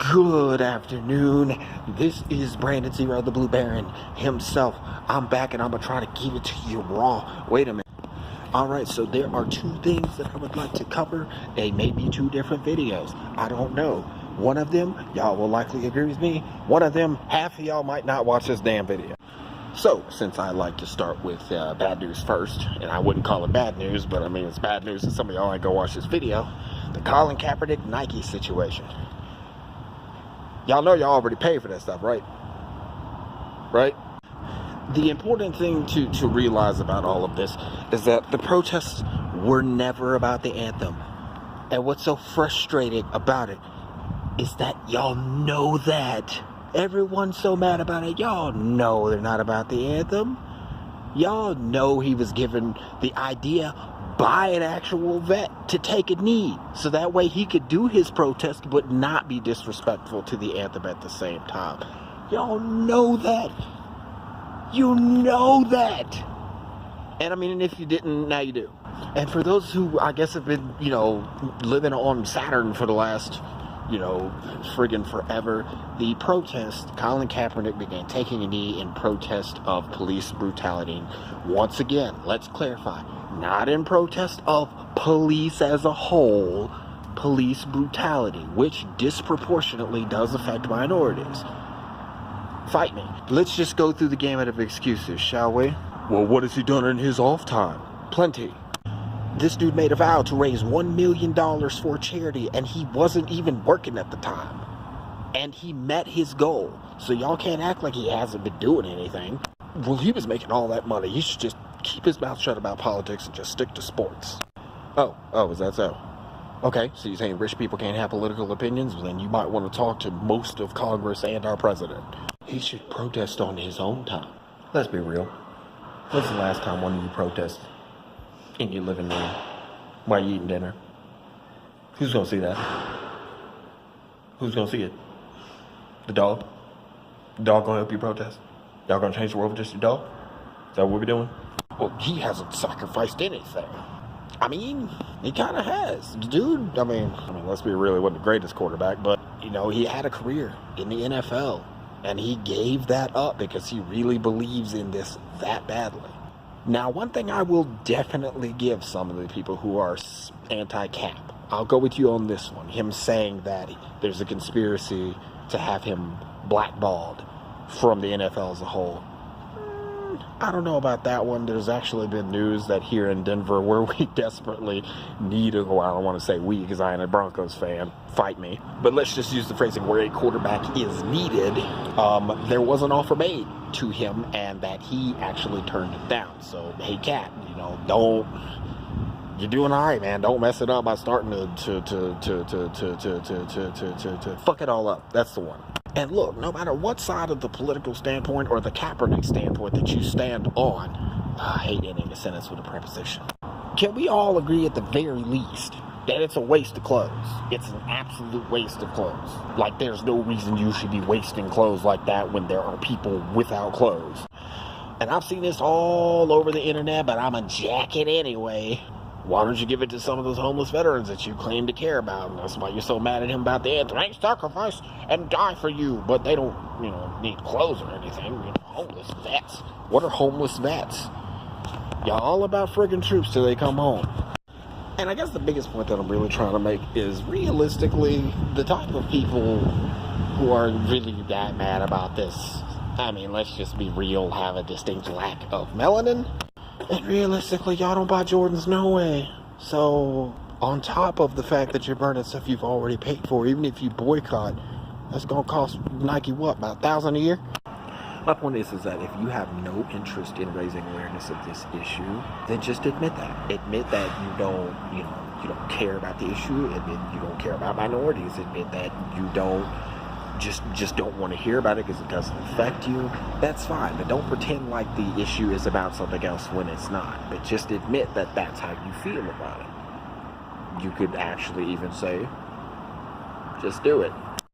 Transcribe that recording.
Good afternoon. This is Brandon Zero, the Blue Baron himself. I'm back and I'm gonna try to give it to you raw. Wait a minute. Alright, so there are two things that I would like to cover. They may be two different videos. I don't know. One of them, y'all will likely agree with me. One of them, half of y'all might not watch this damn video. So, since I like to start with bad news first, and I wouldn't call it bad news, but I mean it's bad news and some of y'all ain't go watch this video. The Colin Kaepernick Nike situation. Y'all know y'all already paid for that stuff, right? Right? The important thing to realize about all of this is that the protests were never about the anthem. And what's so frustrating about it is that y'all know that. Everyone's so mad about it. Y'all know they're not about the anthem. Y'all know he was given the idea by an actual vet to take a knee, so that way he could do his protest but not be disrespectful to the anthem at the same time. Y'all know that. You know that. And I mean, if you didn't, now you do. And for those who I guess have been, living on Saturn for the last, friggin' forever, the protest, Colin Kaepernick began taking a knee in protest of police brutality. Once again, let's clarify, not in protest of police as a whole, police brutality, which disproportionately does affect minorities. Fight me. Let's just go through the gamut of excuses, shall we? Well, what has he done in his off time? Plenty. This dude made a vow to raise $1 million for charity, and he wasn't even working at the time. And he met his goal. So y'all can't act like he hasn't been doing anything. Well, he was making all that money. He should just keep his mouth shut about politics and just stick to sports. Oh, is that so? Okay, so you're saying rich people can't have political opinions? Well, then you might want to talk to most of Congress and our president. He should protest on his own time. Let's be real. When's the last time one of you protested in your living room while you eating dinner? Who's gonna see that? Who's gonna see it? The dog? The dog gonna help you protest? Y'all gonna change the world with just your dog? Is that what we're doing? Well, he hasn't sacrificed anything. I mean, he kind of has. Dude, I mean, let's be real, he wasn't the greatest quarterback, but, he had a career in the NFL. And he gave that up because he really believes in this that badly. Now, one thing I will definitely give some of the people who are anti-cap, I'll go with you on this one. Him saying that there's a conspiracy to have him blackballed from the NFL as a whole. I don't know about that one. There's actually been news that here in Denver, where we desperately need I don't want to say we because I am a Broncos fan, fight me. But let's just use the phrasing where a quarterback is needed. There was an offer made to him and that he actually turned it down. So, hey, Cat, you're doing all right, man. Don't mess it up by starting to fuck it all up. That's the one. And look, no matter what side of the political standpoint or the Kaepernick standpoint that you stand on, I hate ending a sentence with a preposition. Can we all agree at the very least that it's a waste of clothes? It's an absolute waste of clothes. Like, there's no reason you should be wasting clothes like that when there are people without clothes. And I've seen this all over the internet, but I'm a jacket anyway. Why don't you give it to some of those homeless veterans that you claim to care about? And that's why you're so mad at him about the anthem. They sacrifice and die for you, but they don't, need clothes or anything. Homeless vets. What are homeless vets? Y'all all about friggin' troops till they come home. And I guess the biggest point that I'm really trying to make is realistically, the type of people who are really that mad about this, let's just be real, have a distinct lack of melanin. And realistically, y'all don't buy Jordans no way. So, on top of the fact that you're burning stuff you've already paid for, even if you boycott, that's going to cost Nike what, about $1,000 a year? My point is that if you have no interest in raising awareness of this issue, then just admit that. Admit that you don't care about the issue. Admit you don't care about minorities. Admit that you don't just don't want to hear about it because it doesn't affect you. That's fine, but don't pretend like the issue is about something else when it's not. But just admit that that's how you feel about it. You could actually even say, just do it.